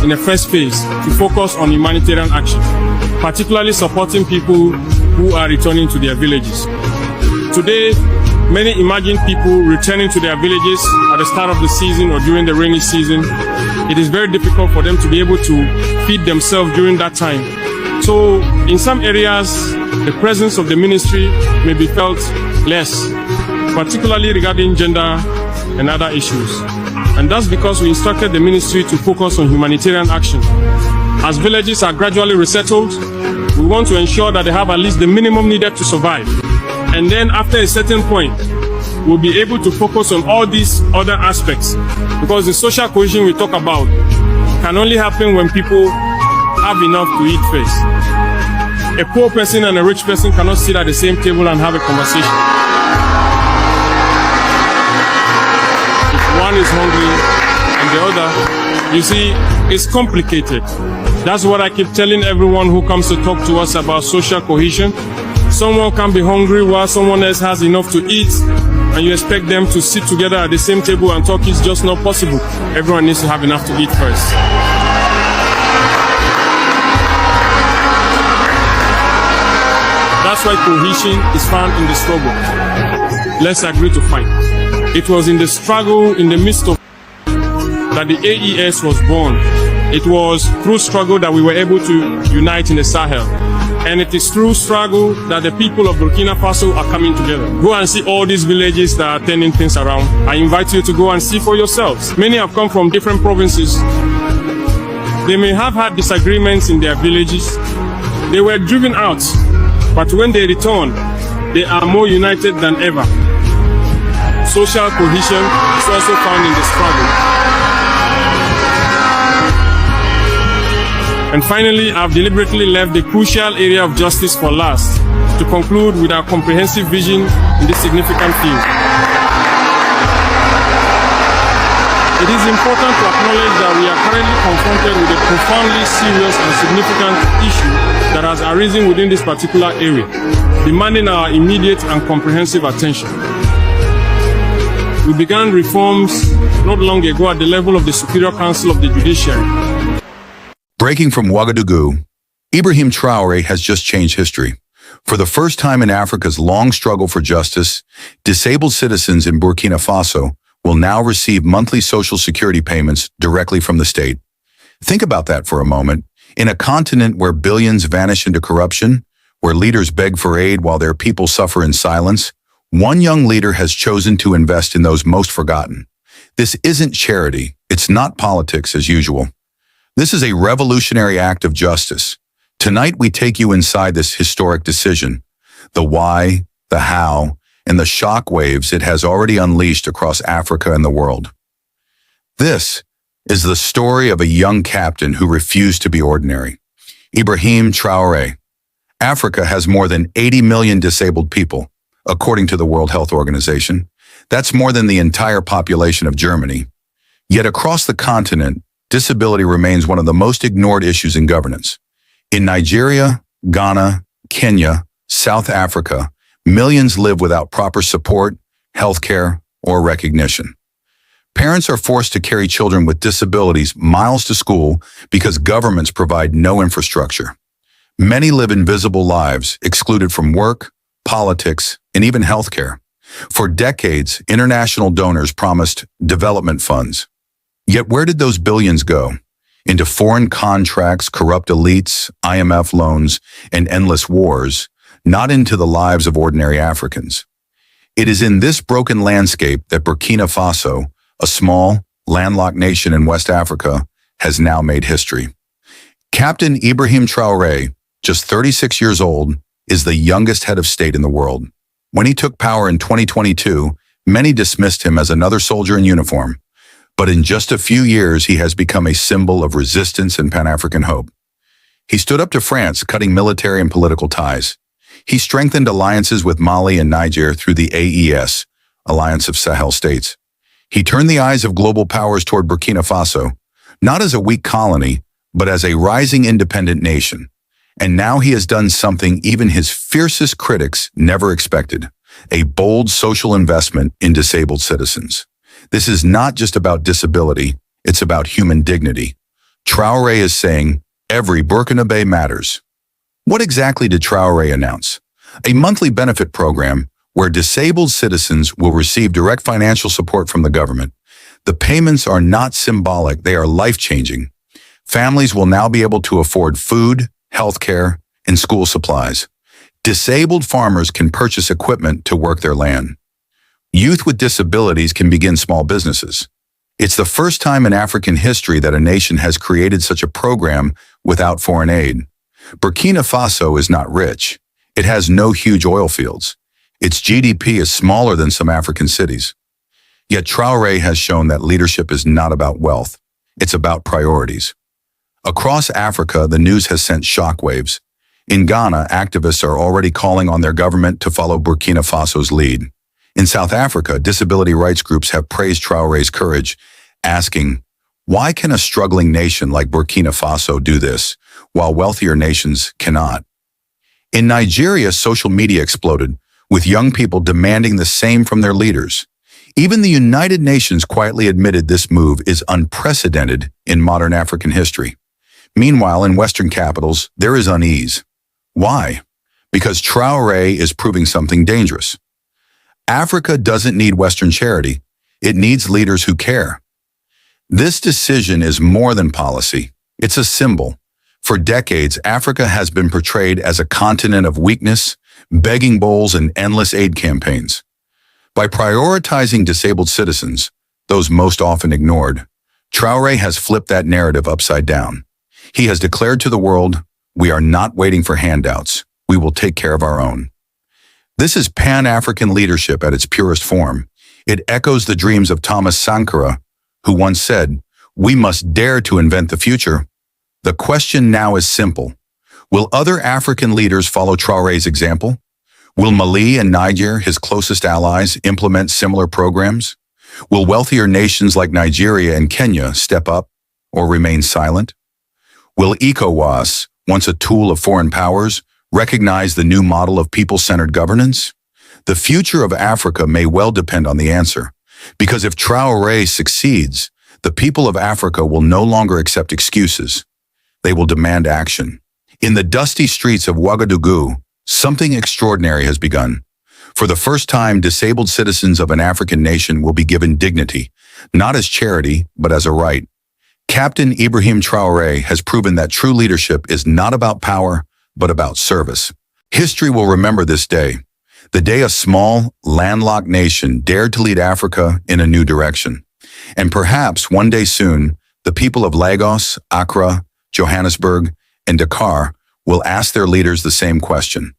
in the first phase to focus on humanitarian action, particularly supporting people who are returning to their villages. Today, many imagine people returning to their villages at the start of the season or during the rainy season. It is very difficult for them to be able to feed themselves during that time. So in some areas, the presence of the ministry may be felt less, particularly regarding gender and other issues. And that's because we instructed the ministry to focus on humanitarian action. As villages are gradually resettled, we want to ensure that they have at least the minimum needed to survive. And then after a certain point, we'll be able to focus on all these other aspects, because the social cohesion we talk about can only happen when people have enough to eat first. A poor person and a rich person cannot sit at the same table and have a conversation. If one is hungry and the other, you see, it's complicated. That's what I keep telling everyone who comes to talk to us about social cohesion. Someone can be hungry while someone else has enough to eat, and you expect them to sit together at the same table and talk. It's just not possible. Everyone needs to have enough to eat first. That's why cohesion is found in the struggle. Let's agree to fight. It was in the struggle, in the midst of that the AES was born. It was through struggle that we were able to unite in the Sahel. And it is through struggle that the people of Burkina Faso are coming together. Go and see all these villages that are turning things around. I invite you to go and see for yourselves. Many have come from different provinces. They may have had disagreements in their villages. They were driven out, but when they return, they are more united than ever. Social cohesion is also found in the struggle. And finally, I've deliberately left the crucial area of justice for last to conclude with our comprehensive vision in this significant field. It is important to acknowledge that we are currently confronted with a profoundly serious and significant issue that has arisen within this particular area, demanding our immediate and comprehensive attention. We began reforms not long ago at the level of the Superior Council of the Judiciary. Breaking from Ouagadougou, Ibrahim Traoré has just changed history. For the first time in Africa's long struggle for justice, disabled citizens in Burkina Faso will now receive monthly social security payments directly from the state. Think about that for a moment. In a continent where billions vanish into corruption, where leaders beg for aid while their people suffer in silence, one young leader has chosen to invest in those most forgotten. This isn't charity. It's not politics as usual. This is a revolutionary act of justice. Tonight, we take you inside this historic decision, the why, the how, and the shock waves it has already unleashed across Africa and the world. This is the story of a young captain who refused to be ordinary. Ibrahim Traoré. Africa has more than 80 million disabled people, according to the World Health Organization. That's more than the entire population of Germany. Yet across the continent, disability remains one of the most ignored issues in governance. In Nigeria, Ghana, Kenya, South Africa, millions live without proper support, healthcare, or recognition. Parents are forced to carry children with disabilities miles to school because governments provide no infrastructure. Many live invisible lives, excluded from work, politics, and even healthcare. For decades, international donors promised development funds. Yet where did those billions go? Into foreign contracts, corrupt elites, IMF loans, and endless wars, not into the lives of ordinary Africans. It is in this broken landscape that Burkina Faso, a small, landlocked nation in West Africa, has now made history. Captain Ibrahim Traoré, just 36 years old, is the youngest head of state in the world. When he took power in 2022, many dismissed him as another soldier in uniform. But in just a few years, he has become a symbol of resistance and Pan-African hope. He stood up to France, cutting military and political ties. He strengthened alliances with Mali and Niger through the AES, Alliance of Sahel States. He turned the eyes of global powers toward Burkina Faso, not as a weak colony, but as a rising independent nation. And now he has done something even his fiercest critics never expected, a bold social investment in disabled citizens. This is not just about disability, it's about human dignity. Traoré is saying, every Burkinabe matters. What exactly did Traoré announce? A monthly benefit program where disabled citizens will receive direct financial support from the government. The payments are not symbolic, they are life-changing. Families will now be able to afford food, healthcare, and school supplies. Disabled farmers can purchase equipment to work their land. Youth with disabilities can begin small businesses. It's the first time in African history that a nation has created such a program without foreign aid. Burkina Faso is not rich. It has no huge oil fields. Its GDP is smaller than some African cities. Yet Traoré has shown that leadership is not about wealth. It's about priorities. Across Africa, the news has sent shockwaves. In Ghana, activists are already calling on their government to follow Burkina Faso's lead. In South Africa, disability rights groups have praised Traoré's courage, asking, why can a struggling nation like Burkina Faso do this, while wealthier nations cannot? In Nigeria, social media exploded, with young people demanding the same from their leaders. Even the United Nations quietly admitted this move is unprecedented in modern African history. Meanwhile, in Western capitals, there is unease. Why? Because Traoré is proving something dangerous. Africa doesn't need Western charity. It needs leaders who care. This decision is more than policy. It's a symbol. For decades, Africa has been portrayed as a continent of weakness, begging bowls, and endless aid campaigns. By prioritizing disabled citizens, those most often ignored, Traoré has flipped that narrative upside down. He has declared to the world, we are not waiting for handouts. We will take care of our own. This is Pan-African leadership at its purest form. It echoes the dreams of Thomas Sankara, who once said, we must dare to invent the future. The question now is simple. Will other African leaders follow Traoré's example? Will Mali and Niger, his closest allies, implement similar programs? Will wealthier nations like Nigeria and Kenya step up or remain silent? Will ECOWAS, once a tool of foreign powers, recognize the new model of people-centered governance? The future of Africa may well depend on the answer, because if Traoré succeeds, the people of Africa will no longer accept excuses. They will demand action. In the dusty streets of Ouagadougou, something extraordinary has begun. For the first time, disabled citizens of an African nation will be given dignity, not as charity, but as a right. Captain Ibrahim Traoré has proven that true leadership is not about power, but about service. History will remember this day, the day a small, landlocked nation dared to lead Africa in a new direction. And perhaps one day soon, the people of Lagos, Accra, Johannesburg, and Dakar will ask their leaders the same question.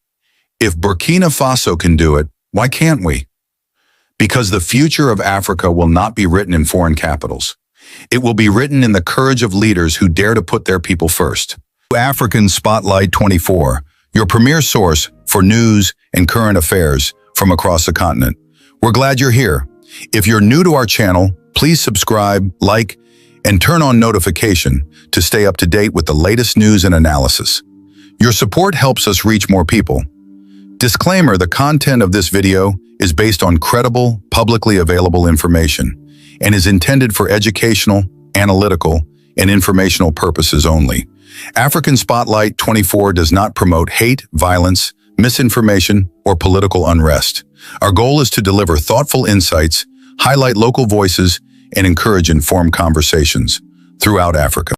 If Burkina Faso can do it, why can't we? Because the future of Africa will not be written in foreign capitals. It will be written in the courage of leaders who dare to put their people first. African Spotlight 24, your premier source for news and current affairs from across the continent. We're glad you're here. If you're new to our channel, please subscribe, like, and turn on notification to stay up to date with the latest news and analysis. Your support helps us reach more people. Disclaimer, the content of this video is based on credible, publicly available information and is intended for educational, analytical, and informational purposes only. African Spotlight 24 does not promote hate, violence, misinformation, or political unrest. Our goal is to deliver thoughtful insights, highlight local voices, and encourage informed conversations throughout Africa.